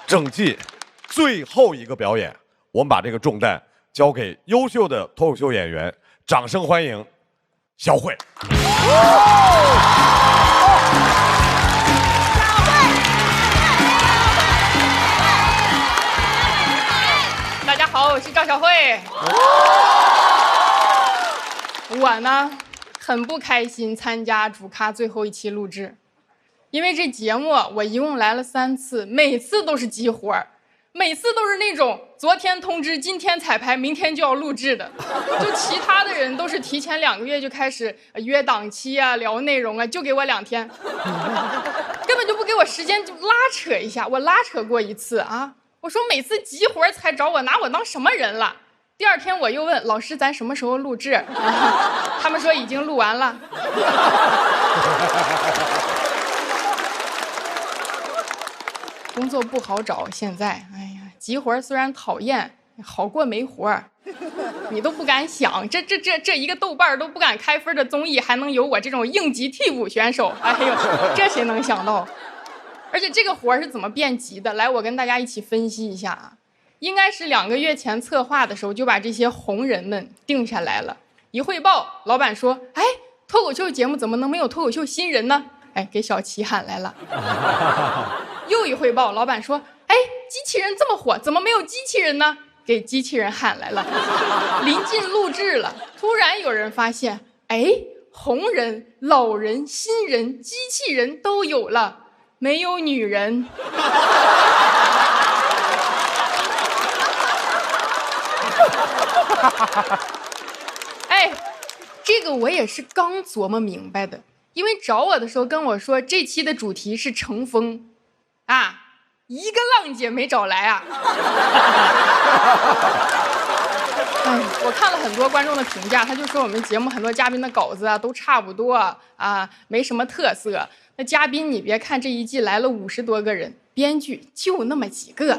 整季最后一个表演，我们把这个重担交给优秀的脱口秀演员，掌声欢迎小慧。大家好，我是赵小慧。我呢，很不开心参加主咖最后一期录制，因为这节目我一共来了3次，每次都是急活儿，每次都是那种昨天通知今天彩排明天就要录制的，就其他的人都是提前2个月就开始约档期啊，聊内容啊，就给我2天，根本就不给我时间就拉扯一下。我拉扯过1次啊，我说每次急活才找我，拿我当什么人了？第2天我又问老师咱什么时候录制，他们说已经录完了。工作不好找，现在哎呀，急活虽然讨厌，好过没活。你都不敢想，这一个豆瓣都不敢开分的综艺，还能有我这种应急替补选手？哎呦，这谁能想到？而且这个活是怎么变急的？来，我跟大家一起分析一下啊。应该是2个月前策划的时候就把这些红人们定下来了。一汇报，老板说：“哎，脱口秀节目怎么能没有脱口秀新人呢？”哎，给小齐喊来了。又一汇报，老板说：“哎，机器人这么火，怎么没有机器人呢？”给机器人喊来了。临近录制了，突然有人发现，哎，红人、老人、新人、机器人都有了，没有女人。哎，这个我也是刚琢磨明白的，因为找我的时候跟我说这期的主题是乘风啊，一个浪姐没找来啊。哎，我看了很多观众的评价，他就说我们节目很多嘉宾的稿子啊都差不多啊，没什么特色。那嘉宾你别看这一季来了50多个人，编剧就那么几个，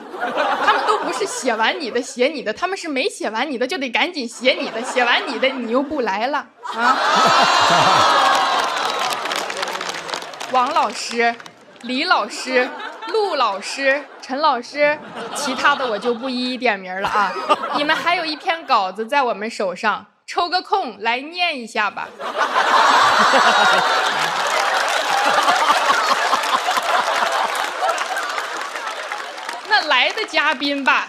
他们都不是写完你的写你的，他们是没写完你的就得赶紧写你的，写完你的你又不来了啊。王老师、李老师、陆老师、陈老师，其他的我就不一一点名了啊。你们还有一篇稿子在我们手上，抽个空来念一下吧。那来的嘉宾吧，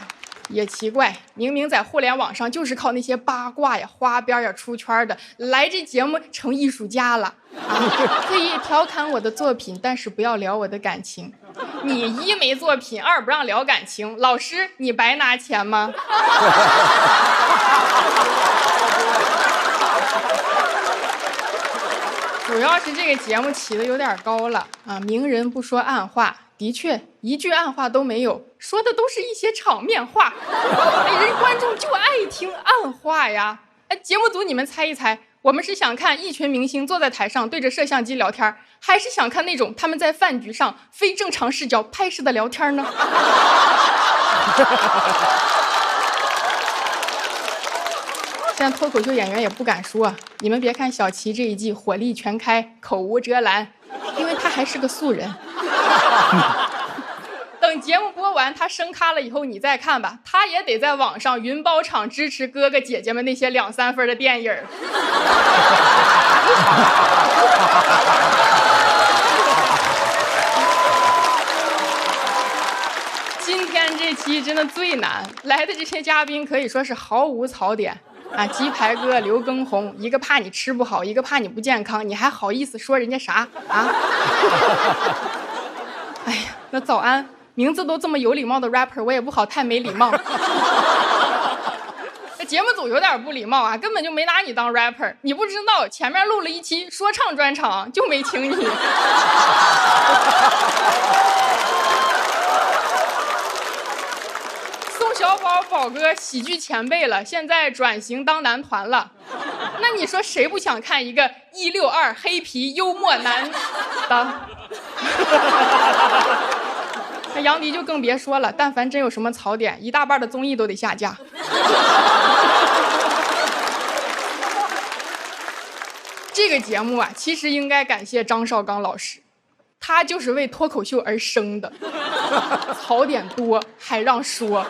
也奇怪，明明在互联网上就是靠那些八卦呀、花边呀出圈的，来这节目成艺术家了啊！可以调侃我的作品，但是不要聊我的感情。你1没作品，2不让聊感情，老师你白拿钱吗？主要是这个节目起的有点高了啊！明人不说暗话，的确一句暗话都没有，说的都是一些场面话。人观众就爱听暗话呀！哎，节目组你们猜一猜，我们是想看一群明星坐在台上对着摄像机聊天，还是想看那种他们在饭局上非正常视角拍摄的聊天呢？现在脱口秀演员也不敢说，你们别看小齐这一季火力全开，口无遮拦，因为他还是个素人。等节目播完他升咖了以后你再看吧，他也得在网上云包场支持哥哥姐姐们那些2、3分的电影。今天这期真的最难，来的这些嘉宾可以说是毫无槽点啊！鸡排哥、刘畊宏，一个怕你吃不好，一个怕你不健康，你还好意思说人家啥啊？哎呀，那早安，名字都这么有礼貌的 rapper， 我也不好太没礼貌。这节目组有点不礼貌啊，根本就没拿你当 rapper， 你不知道前面录了一期说唱专场就没请你。小宝宝哥喜剧前辈了，现在转型当男团了，那你说谁不想看一个162黑皮幽默男的？那杨迪就更别说了，但凡真有什么槽点，一大半的综艺都得下架。这个节目啊，其实应该感谢张绍刚老师，他就是为脱口秀而生的，槽点多还让说。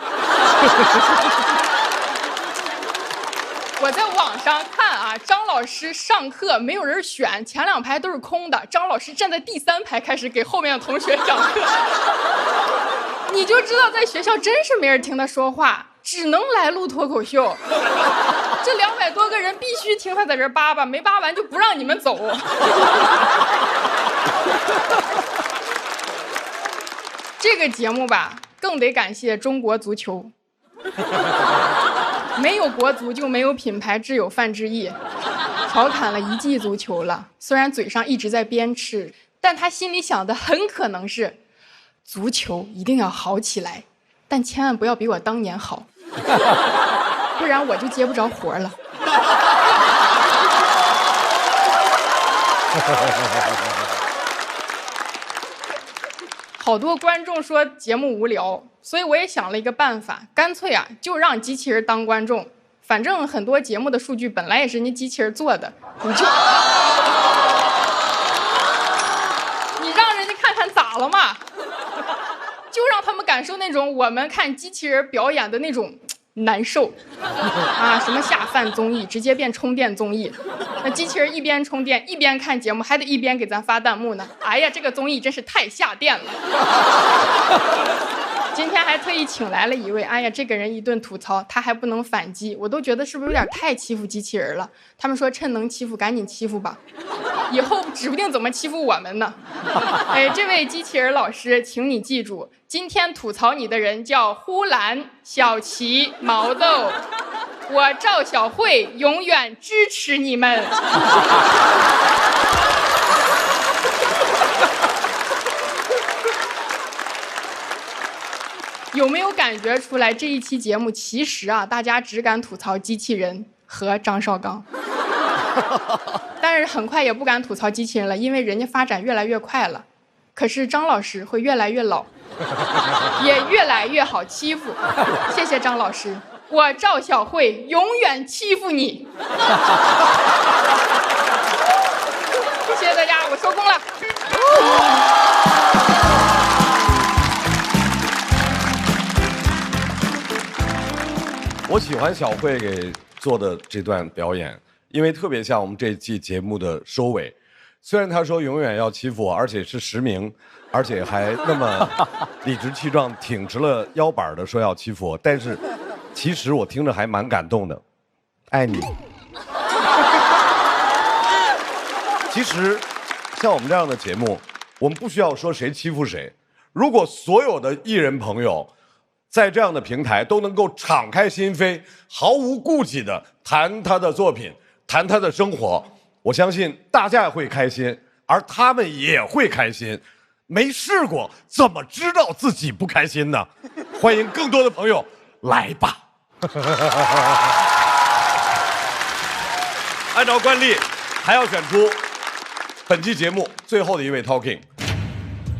我在网上看啊，张老师上课没有人选，前2排都是空的，张老师站在第3排开始给后面的同学讲课。你就知道在学校真是没人听他说话，只能来录脱口秀。这200多个人必须听他在这叭叭，没叭完就不让你们走。这个节目吧，更得感谢中国足球。没有国足就没有品牌，只有范志毅。调侃了1季足球了，虽然嘴上一直在鞭笞，但他心里想的很可能是足球一定要好起来，但千万不要比我当年好，不然我就接不着活了。好多观众说节目无聊，所以我也想了一个办法，干脆啊就让机器人当观众，反正很多节目的数据本来也是人家机器人做的，你让人家看看咋了嘛，就让他们感受那种我们看机器人表演的那种难受啊！什么下饭综艺直接变充电综艺，那机器人一边充电一边看节目，还得一边给咱发弹幕呢。哎呀，这个综艺真是太下电了。今天还特意请来了一位，哎呀，这个人一顿吐槽，他还不能反击，我都觉得是不是有点太欺负机器人了？他们说趁能欺负赶紧欺负吧，以后指不定怎么欺负我们呢。哎，这位机器人老师，请你记住，今天吐槽你的人叫呼兰、小齐、毛豆，我赵小慧永远支持你们。有没有感觉出来这一期节目其实啊，大家只敢吐槽机器人和张绍刚，但是很快也不敢吐槽机器人了，因为人家发展越来越快了。可是张老师会越来越老，也越来越好欺负。谢谢张老师，我赵小慧永远欺负你。谢谢大家，我收工了。我喜欢小慧给做的这段表演，因为特别像我们这季节目的收尾。虽然他说永远要欺负我，而且是实名，而且还那么理直气壮挺直了腰板的说要欺负我，但是其实我听着还蛮感动的。爱你。其实像我们这样的节目，我们不需要说谁欺负谁。如果所有的艺人朋友在这样的平台都能够敞开心扉，毫无顾忌地谈他的作品，谈他的生活，我相信大家会开心，而他们也会开心。没试过怎么知道自己不开心呢？欢迎更多的朋友来吧。按照惯例还要选出本期节目最后的一位 talking，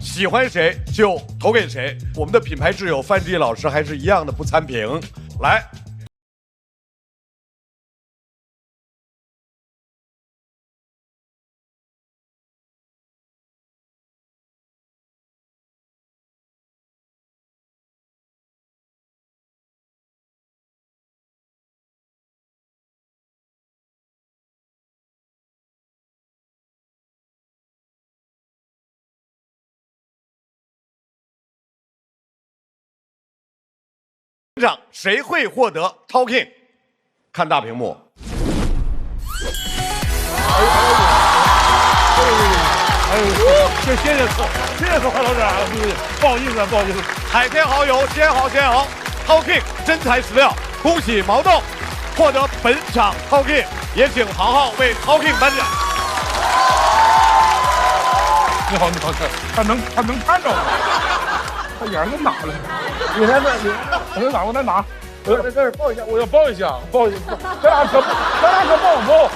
喜欢谁就投给谁。我们的品牌挚友范志毅老师还是一样的不参评。来，谁会获得 talking？ 看大屏幕。谢谢范老师啊，不好意思，不好意思。海天蚝油，鲜好鲜好 talking 真材实料，恭喜毛豆获得本场 talking， 也请豪豪为 talking 颁奖。你好，他能看着我，他眼给哪了？你在这，我在哪？我在这儿抱一下，我要抱一下，咱俩可抱不抱？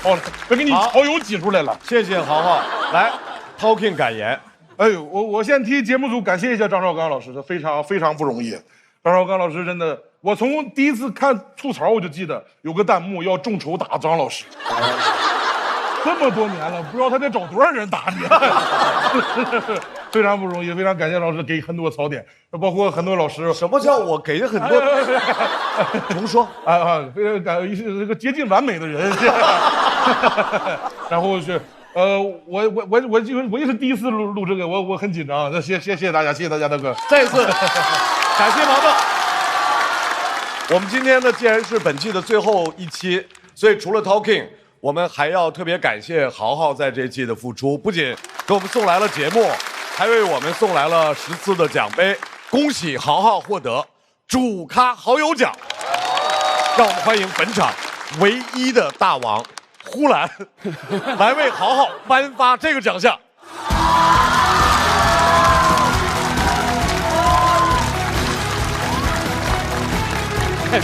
好了，别给你蚝油挤出来了。谢谢豪豪，来 talking 感言。哎呦，我先替节目组感谢一下张绍刚老师，他非常不容易。张绍刚老师真的，我从第一次看吐槽我就记得有个弹幕要众筹打张老师。这么多年了，不知道他得找多少人打你，非常不容易，非常感谢老师给很多槽点，包括很多老师。什么叫我给很多？重说非常感谢这个接近完美的人。然后是我也是第一次录这个，我很紧张。那谢谢大家，谢谢大家，大哥。再一次感谢毛豆。我们今天呢，既然是本季的最后一期，所以除了 Talking， 我们还要特别感谢豪豪在这季的付出，不仅给我们送来了节目，还为我们送来了10次的奖杯。恭喜豪豪获得主咖好友奖，让我们欢迎本场唯一的大王呼兰来为豪豪颁发这个奖项。来，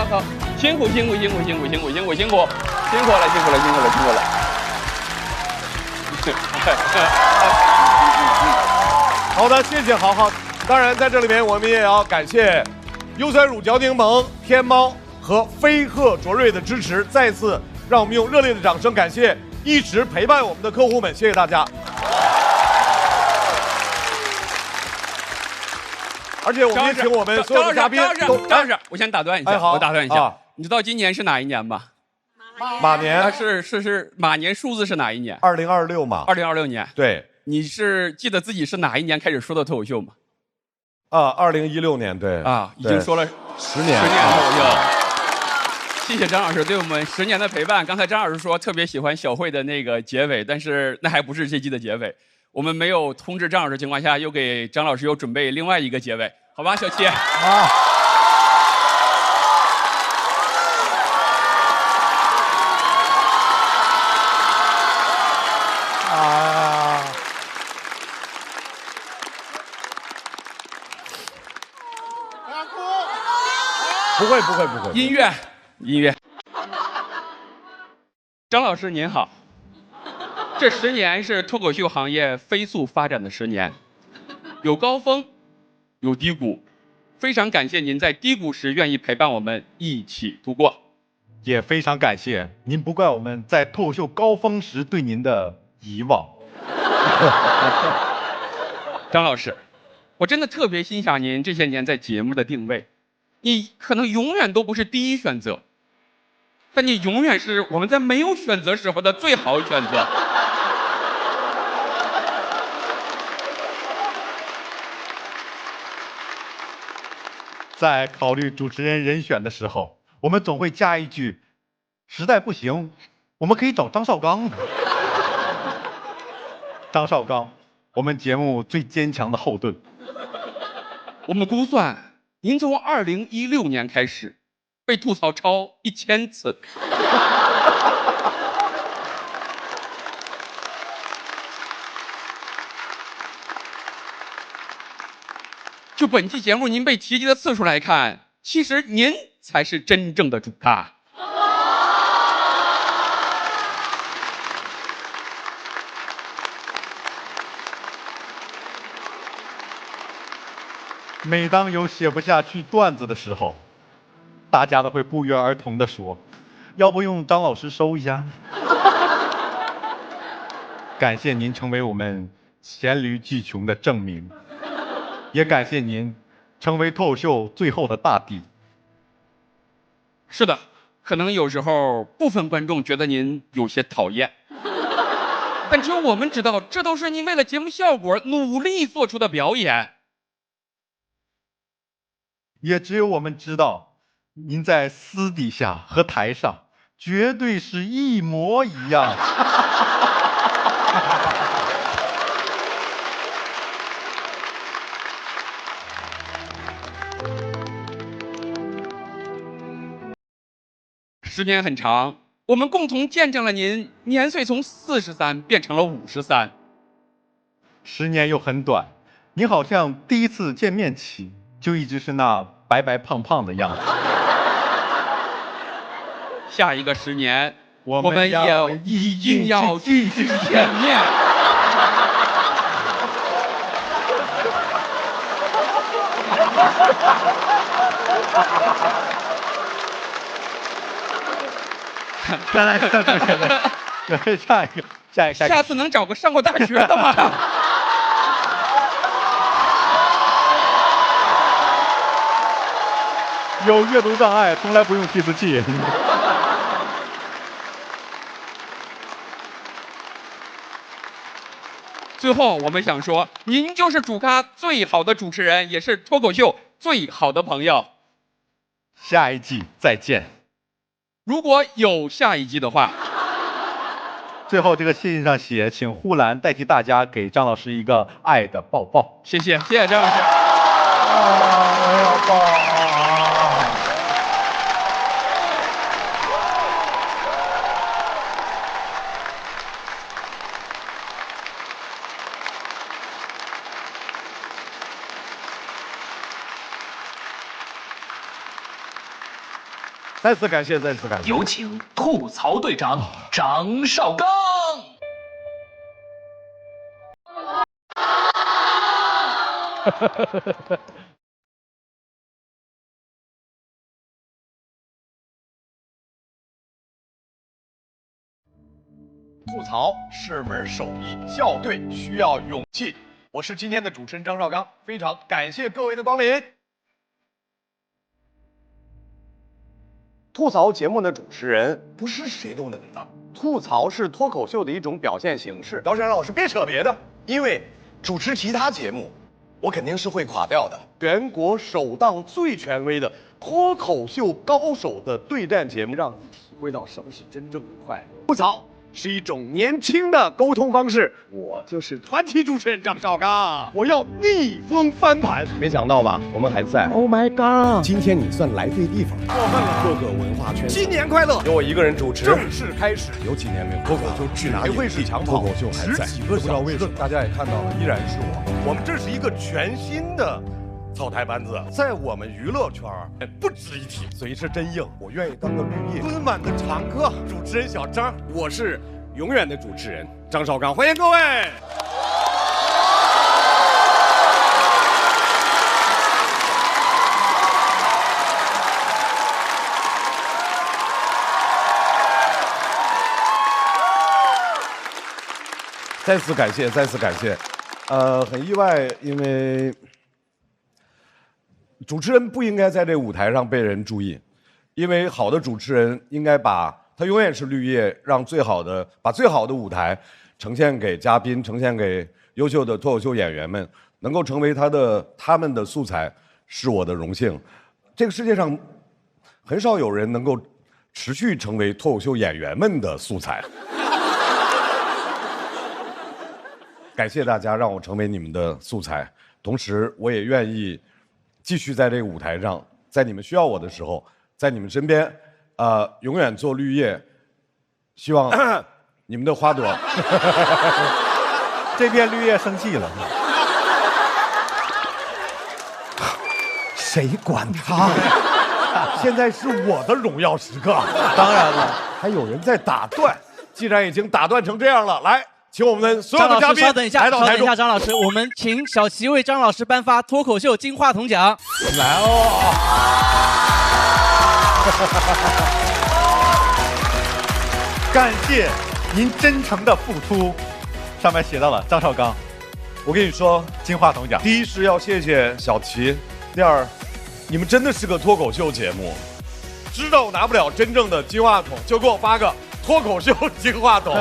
好，辛苦了。好的，谢谢豪豪。当然，在这里面我们也要感谢优酸乳嚼柠檬、天猫和飞鹤卓瑞的支持。再次让我们用热烈的掌声感谢一直陪伴我们的客户们，谢谢大家。而且我们也请我们所有的嘉宾都。张老师，我先打断一下，好，我打断一下。你知道今年是哪一年吗？马年。是马年，数字是哪一年？2026嘛。2026年。对。你是记得自己是哪一年开始说的脱口秀吗？2016年，对。已经说了10年。10年脱口秀。谢谢张老师对我们10年的陪伴。刚才张老师说特别喜欢小慧的那个结尾，但是那还不是这季的结尾。我们没有通知张老师的情况下，又给张老师又准备另外一个结尾，好吧，小七。不会。音乐。张老师您好。这10年是脱口秀行业飞速发展的10年，有高峰，有低谷，非常感谢您在低谷时愿意陪伴我们一起度过，也非常感谢您不怪我们在脱口秀高峰时对您的遗忘。张老师，我真的特别欣赏您这些年在节目的定位，你可能永远都不是第一选择，但你永远是我们在没有选择时候的最好选择。在考虑主持人人选的时候，我们总会加一句：实在不行，我们可以找张绍刚。张绍刚，我们节目最坚强的后盾。我们估算，您从2016年开始被吐槽超1000次。就本期节目您被提及的次数来看，其实您才是真正的主咖。每当有写不下去段子的时候，大家都会不约而同地说：“要不用张老师收一下？”感谢您成为我们黔驴技穷的证明。也感谢您成为脱口秀最后的大帝。是的，可能有时候部分观众觉得您有些讨厌，但只有我们知道，这都是您为了节目效果努力做出的表演。也只有我们知道，您在私底下和台上绝对是一模一样。时间很长，我们共同见证了您年岁从43变成了53。10年又很短，你好像第一次见面起就一直是那白白胖胖的样子。下一个10年，我们也一定要继续见面。再来，下一个，下次能找个上过大学的吗？有阅读障碍，从来不用计时器。最后，我们想说，您就是主咖最好的主持人，也是脱口秀最好的朋友。下一季再见。如果有下一季的话，最后这个信上写，请呼兰代替大家给张老师一个爱的抱抱。谢谢张老师。我要抱。再次感谢。有请吐槽队长张绍刚。吐槽是门手艺，校对需要勇气。我是今天的主持人张绍刚，非常感谢各位的光临。吐槽节目的主持人不是谁都能当，吐槽是脱口秀的一种表现形式。姚山老师别扯别的，因为主持其他节目，我肯定是会垮掉的。全国首档最权威的脱口秀高手的对战节目，让你体会到什么是真正的快乐。吐槽是一种年轻的沟通方式，我就是传奇主持人张绍刚，我要逆风翻盘。没想到吧，我们还在。Oh my god！ 今天你算来对地方，过分了。各个文化圈，新年快乐！由我一个人主持，正式开始。有几年没有脱口秀去哪里会是强跑？脱口秀还在，几个不知道为什么，大家也看到了，依然是我。我们这是一个全新的草台班子，在我们娱乐圈不值一提。嘴是真硬，我愿意当个绿叶。春晚的常客，主持人小张，我是永远的主持人张绍刚，欢迎各位。再次感谢。很意外，因为主持人不应该在这个舞台上被人注意，因为好的主持人应该把他永远是绿叶，把最好的舞台呈现给嘉宾，呈现给优秀的脱口秀演员们，能够成为他们的素材，是我的荣幸。这个世界上很少有人能够持续成为脱口秀演员们的素材。感谢大家让我成为你们的素材，同时我也愿意继续在这个舞台上，在你们需要我的时候，在你们身边，永远做绿叶。希望你们的花朵。这边绿叶生气了。谁管他？现在是我的荣耀时刻。当然了，还有人在打断。既然已经打断成这样了，来。请我们所有的嘉宾稍等一下，张老师，我们请小齐为张老师颁发脱口秀金话筒奖。来哦！感谢您真诚的付出，上面写到了张绍刚。我跟你说，金话筒奖，第一是要谢谢小齐，第二，你们真的是个脱口秀节目，知道我拿不了真正的金话筒，就给我发个脱口秀金话筒。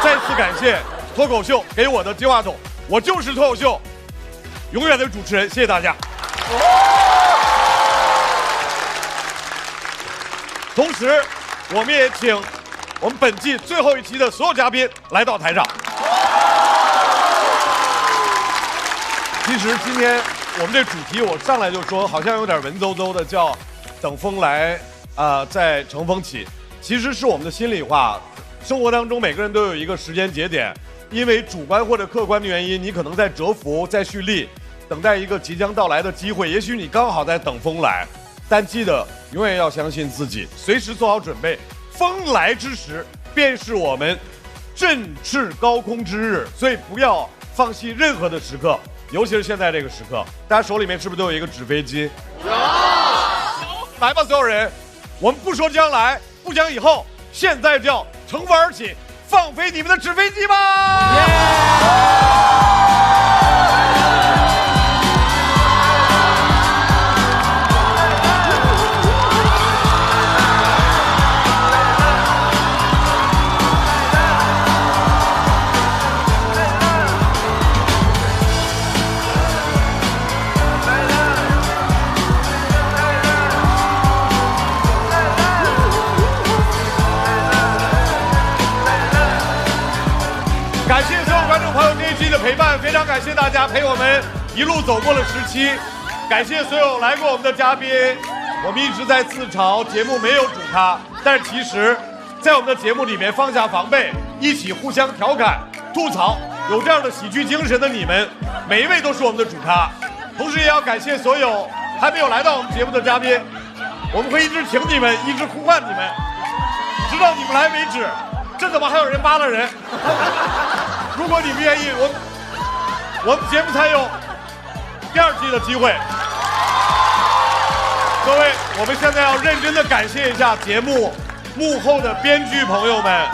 再次感谢脱口秀给我的金话筒，我就是脱口秀永远的主持人，谢谢大家。同时，我们也请我们本季最后一期的所有嘉宾来到台上。其实今天我们这主题，我上来就说好像有点文绉绉的，叫“等风来，再乘风起”，其实是我们的心里话。生活当中每个人都有一个时间节点，因为主观或者客观的原因，你可能在蛰伏、在蓄力，等待一个即将到来的机会。也许你刚好在等风来，但记得永远要相信自己，随时做好准备。风来之时，便是我们振翅高空之日，所以不要放弃任何的时刻，尤其是现在这个时刻。大家手里面是不是都有一个纸飞机？有。来吧，所有人，我们不说将来，不讲以后。现在就要乘风而起，放飞你们的纸飞机吧！感谢所有观众朋友这一期的陪伴，非常感谢大家陪我们一路走过了17，感谢所有来过我们的嘉宾。我们一直在自嘲节目没有主咖，但是其实，在我们的节目里面放下防备，一起互相调侃、吐槽，有这样的喜剧精神的你们，每一位都是我们的主咖。同时也要感谢所有还没有来到我们节目的嘉宾，我们会一直请你们，一直呼唤你们，直到你们来为止。这怎么还有人扒拉人？如果你们愿意，我们节目才有第2季的机会。各位，我们现在要认真的感谢一下节目幕后的编剧朋友们，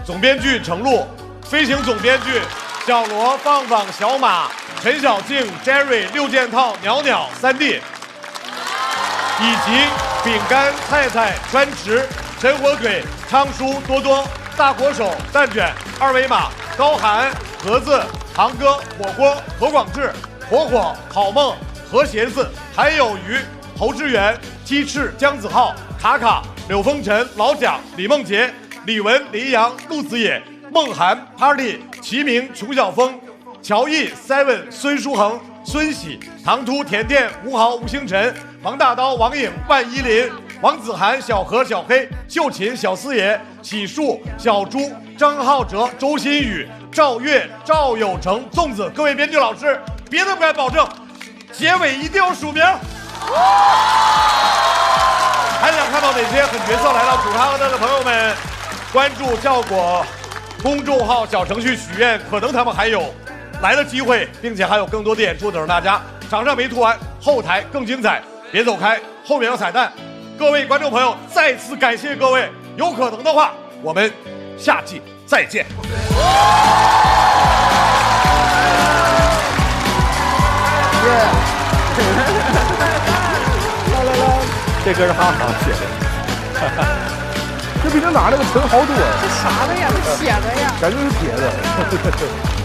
总编剧程璐，飞行总编剧小罗、放放、小马、陈小静、Jerry、6件套、袅袅、3D， 以及饼干、菜菜、川池、陈火腿、昌叔、多多、大火手、蛋卷、二维码、高寒、盒子、航哥、火锅、何广智、火火、好梦、何鞋子，还有鱼、侯志远、鸡翅、姜子浩、卡卡、柳风尘、老蒋、李梦洁、李文、林阳、陆子野、梦涵、Party、齐明、楚晓峰、乔毅、Seven、孙书恒、孙喜、唐突、甜甜、吴豪、吴星辰、王大刀、王颖、万依林、王子涵、小何、小黑、秀琴、小四爷、喜树、小朱、张浩哲、周新宇、赵月、赵有成、粽子，各位编剧老师，别的不敢保证，结尾一定要署名。还想看到哪些狠角色来到主咖和他的朋友们，关注效果公众号小程序许愿，可能他们还有来的机会，并且还有更多的演出等着大家。场上没吐完，后台更精彩，别走开，后面有彩蛋。各位观众朋友，再次感谢各位，有可能的话，我们下季再见。这歌是哈哈写的，这比他拿那个纯好多呀！这啥的呀？这写的呀？感觉是铁的。